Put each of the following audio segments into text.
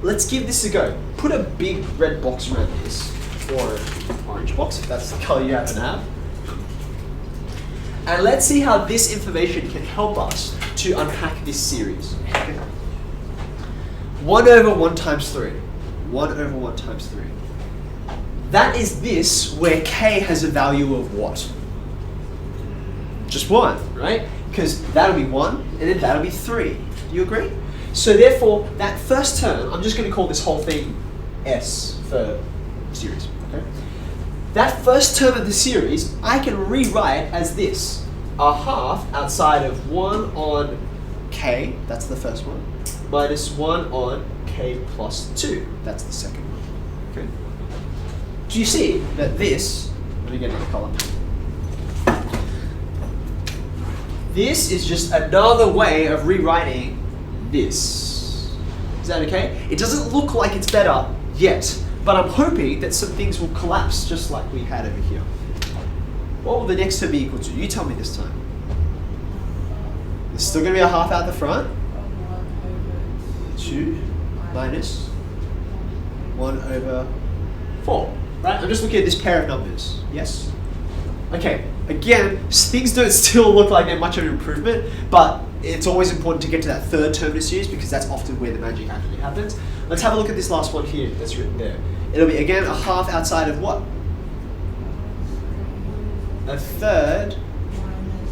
Let's give this a go. Put a big red box around this, or orange box if that's the color you happen to have. And let's see how this information can help us to unpack this series. 1 over 1 times 3. 1 over 1 times 3. That is this where k has a value of what? Just 1, right? Because that'll be 1 and then that'll be 3. Do you agree? So therefore, that first term, I'm just going to call this whole thing S for series. Okay? That first term of the series, I can rewrite as this. A half outside of 1 on k, that's the first one, minus 1 on k plus 2, that's the second one. Okay. Do you see that this, let me get another color. This is just another way of rewriting this. Is that okay? It doesn't look like it's better yet, but I'm hoping that some things will collapse just like we had over here. What will the next term be equal to? You tell me this time. There's still going to be a half out the front. 2 minus 1 over 4. Right? I'm just looking at this pair of numbers. Yes? Okay. Again, things don't still look like they're much of an improvement, but it's always important to get to that third term of the series because that's often where the magic actually happens. Let's have a look at this last one here that's written there. It'll be, again, a half outside of what? A third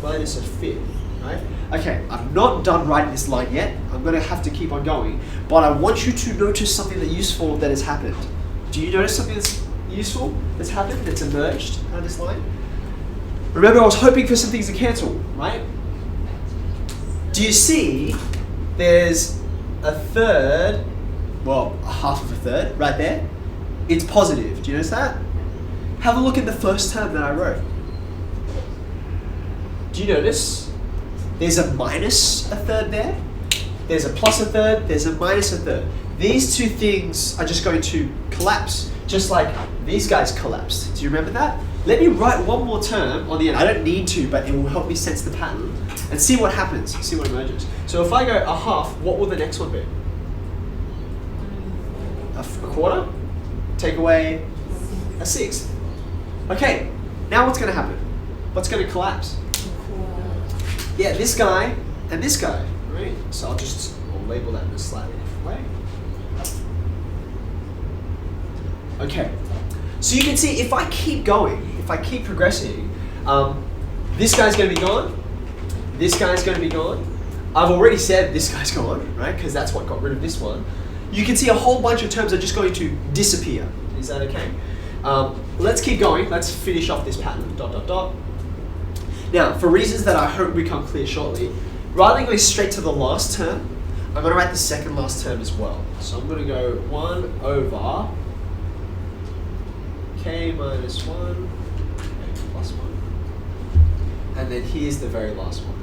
minus a fifth, right? Okay, I'm not done writing this line yet. I'm going to have to keep on going, but I want you to notice something that's useful that has happened. Do you notice something that's useful that's happened, that's emerged out of this line? Remember, I was hoping for some things to cancel, right? Do you see there's a third, well, a half of a third right there? It's positive. Do you notice that? Have a look at the first term that I wrote. Do you notice there's a minus a third there? There's a plus a third, there's a minus a third. These two things are just going to collapse, just like these guys collapsed. Do you remember that? Let me write one more term on the end. I don't need to, but it will help me sense the pattern and see what happens, see what emerges. So if I go a half, what will the next one be? A quarter? Take away a sixth. Okay, now what's going to happen? What's going to collapse? Yeah, this guy and this guy, right? So I'll label that in a slightly different way. Okay, so you can see if I keep going, if I keep progressing, this guy's going to be gone, this guy's going to be gone. I've already said this guy's gone, right? Because that's what got rid of this one. You can see a whole bunch of terms are just going to disappear. Is that okay? Let's keep going. Let's finish off this pattern. Dot, dot, dot. Now, for reasons that I hope become clear shortly, rather than going straight to the last term, I'm going to write the second last term as well. So I'm going to go 1 over k minus 1, k plus 1. And then here's the very last one.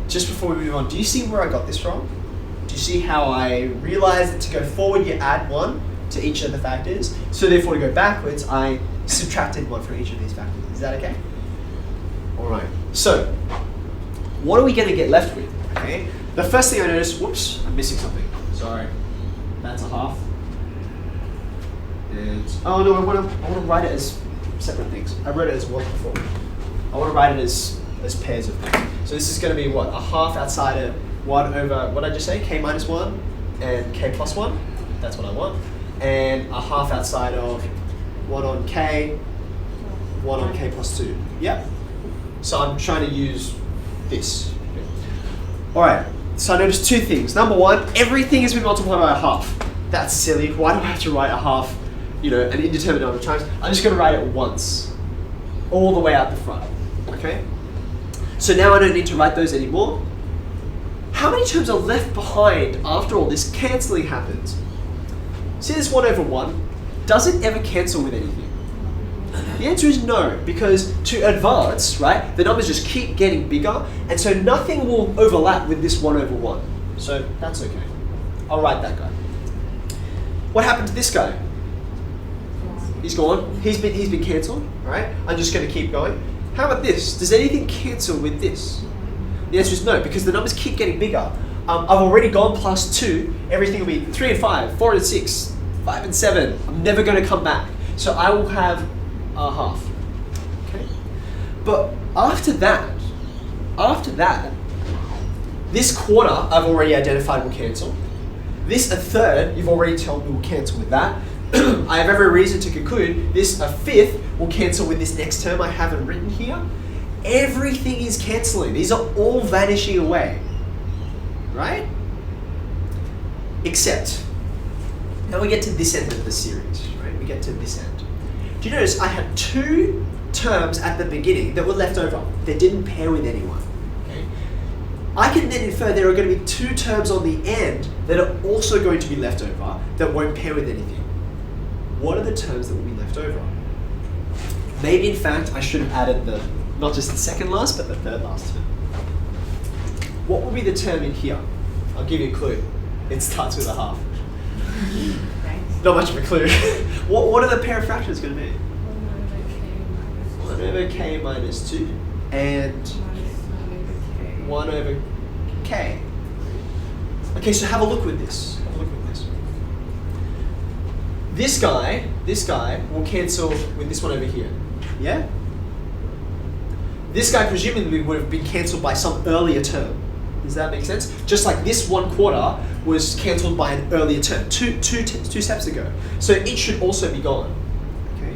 Just before we move on, do you see where I got this from? Do you see how I realized that to go forward, you add 1 to each of the factors? So therefore, to go backwards, I subtracted 1 from each of these factors. Is that okay? All right. So, what are we going to get left with? Okay. The first thing I noticed, whoops, I'm missing something. Sorry. That's a half. And oh no, I want to write it as separate things. I wrote it as one before. I want to write it as pairs of things. So this is going to be what? A half outside of 1 over, what did I just say? K minus 1 and K plus 1. That's what I want. And a half outside of 1 on K, 1 on K plus 2. Yep. So I'm trying to use this. All right. So I noticed two things. Number one, everything has been multiplied by a half. That's silly. Why do I have to write a half, an indeterminate number of times? I'm just going to write it once, all the way out the front. Okay? So now I don't need to write those anymore. How many terms are left behind after all this cancelling happens? See this 1 over 1? Does it ever cancel with anything? The answer is no, because to advance, right, the numbers just keep getting bigger, and so nothing will overlap with this 1 over 1. So that's okay. I'll write that guy. What happened to this guy? He's gone. He's been cancelled, right? I'm just going to keep going. How about this? Does anything cancel with this? The answer is no, because the numbers keep getting bigger. I've already gone plus 2. Everything will be 3 and 5, 4 and 6, 5 and 7. I'm never going to come back. So I will have a half. Okay? But after that, this quarter I've already identified will cancel. This a third, you've already told me will cancel with that. I have every reason to conclude this a fifth will cancel with this next term I haven't written here. Everything is cancelling. These are all vanishing away. Right? Except, now we get to this end of the series, right? We get to this end. Do you notice I had 2 terms at the beginning that were left over. They didn't pair with anyone. Okay? I can then infer there are going to be 2 terms on the end that are also going to be left over that won't pair with anything. What are the terms that will be left over? Maybe in fact I should have added not just the second last, but the third last term. What will be the term in here? I'll give you a clue. It starts with a half. Not much of a clue. What are the pair of fractions going to be? 1 over k minus 2 and 1 over k. Okay, so have a look with this. This guy will cancel with this one over here. Yeah? This guy presumably would have been cancelled by some earlier term. Does that make sense? Just like this 1/4 was cancelled by an earlier term, two steps ago. So it should also be gone. Okay.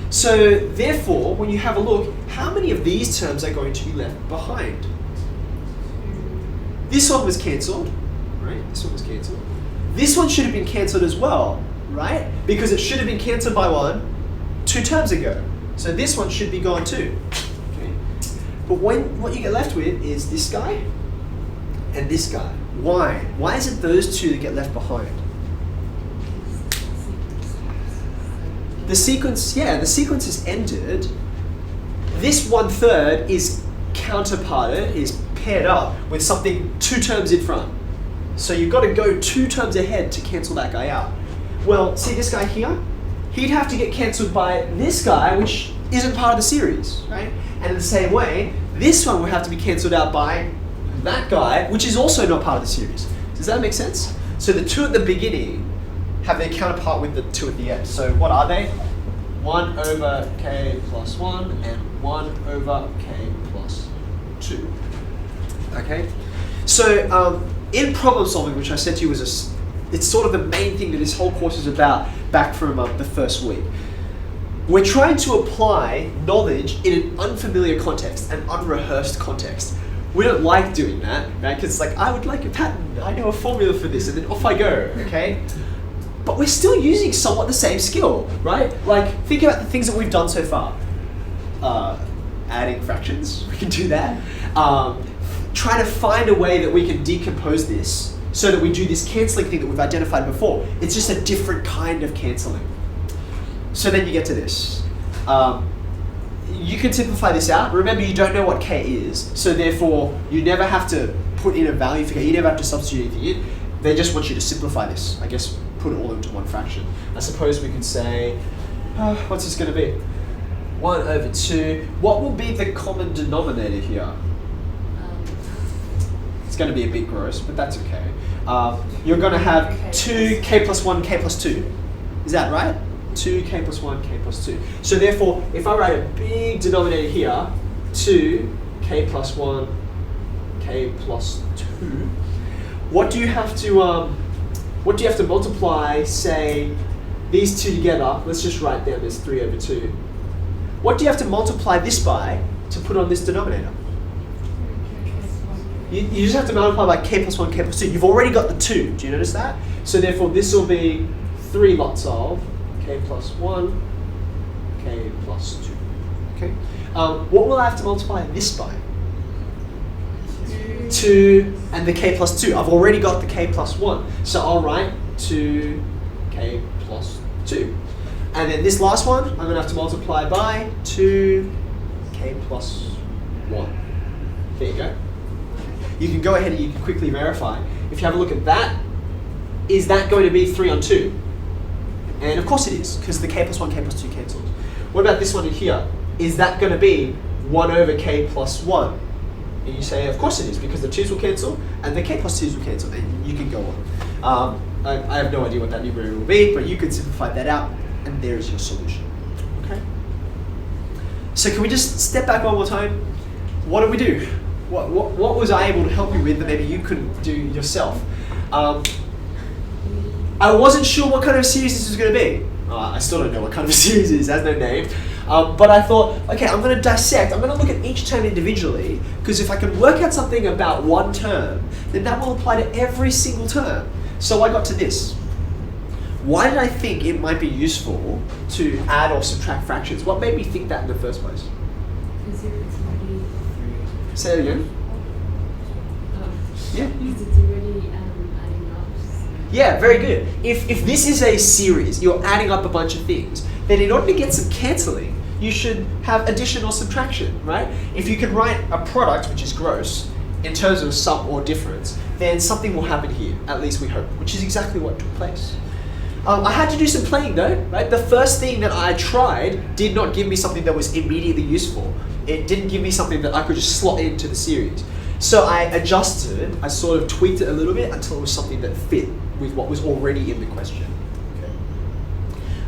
So therefore, when you have a look, how many of these terms are going to be left behind? This one was cancelled, right? This one was cancelled. This one should have been cancelled as well, right? Because it should have been cancelled by 2 terms ago. So this one should be gone too. Okay. But what you get left with is this guy and this guy. Why? Why is it those 2 that get left behind? The sequence is ended. This 1/3 is counterparted, is paired up with something 2 terms in front. So you've got to go 2 terms ahead to cancel that guy out. Well, see this guy here? He'd have to get cancelled by this guy, which isn't part of the series, right? And in the same way, this one would have to be cancelled out by that guy, which is also not part of the series. Does that make sense? So the 2 at the beginning have their counterpart with the 2 at the end. So what are they? 1 over k plus 1 and 1 over k plus 2. Okay? So in problem solving, which I said to you was it's sort of the main thing that this whole course is about back from the first week. We're trying to apply knowledge in an unfamiliar context, an unrehearsed context. We don't like doing that, right? Because it's like, I would like a pattern, I know a formula for this, and then off I go, okay? But we're still using somewhat the same skill, right? Like, think about the things that we've done so far. Adding fractions, we can do that. Trying to find a way that we can decompose this so that we do this cancelling thing that we've identified before. It's just a different kind of cancelling. So then you get to this. You can simplify this out. Remember, you don't know what k is, so therefore you never have to put in a value for k. You never have to substitute anything in. They just want you to simplify this. I guess put it all into one fraction. I suppose we could say, what's this going to be? 1 over 2. What will be the common denominator here? It's going to be a bit gross, but that's okay. You're going to have 2k plus 1, k plus 2. Is that right? 2k plus 1, k plus 2. So therefore, if I write a big denominator here, 2k plus 1, k plus 2, what do you have to multiply, say, these 2 together? Let's just write them as 3 over 2. What do you have to multiply this by to put on this denominator? You just have to multiply by k plus 1, k plus 2. You've already got the 2. Do you notice that? So therefore, this will be 3 lots of k plus 1, k plus 2. Okay. What will I have to multiply this by? 2 and the k plus 2. I've already got the k plus 1. So I'll write 2k plus 2. And then this last one, I'm going to have to multiply by 2k plus 1. There you go. You can go ahead and you can quickly verify. If you have a look at that, is that going to be 3 on 2? And of course it is, because the k plus 1, k plus 2 cancels. What about this one in here? Is that going to be 1 over k plus 1? And you say, of course it is, because the 2's will cancel, and the k plus 2's will cancel, and you can go on. I have no idea what that numerator will be, but you can simplify that out, and there is your solution. Okay. So can we just step back one more time? What did we do? What was I able to help you with that maybe you couldn't do yourself? I wasn't sure what kind of series this was going to be. I still don't know what kind of series it is, it has no name. But I thought, okay, I'm going to dissect, I'm going to look at each term individually, because if I can work out something about one term, then that will apply to every single term. So I got to this. Why did I think it might be useful to add or subtract fractions? What made me think that in the first place? Because it's already Say it again. Yeah. Because it's already adding up. Yeah, very good. If this is a series, you're adding up a bunch of things, then in order to get some cancelling, you should have addition or subtraction, right? If you can write a product, which is gross, in terms of sum or difference, then something will happen here, at least we hope, which is exactly what took place. I had to do some playing though, right? The first thing that I tried did not give me something that was immediately useful. It didn't give me something that I could just slot into the series. So I adjusted it, I sort of tweaked it a little bit until it was something that fit with what was already in the question. Okay.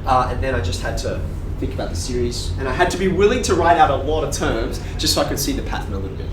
And then I just had to think about the series, and I had to be willing to write out a lot of terms just so I could see the pattern a little bit.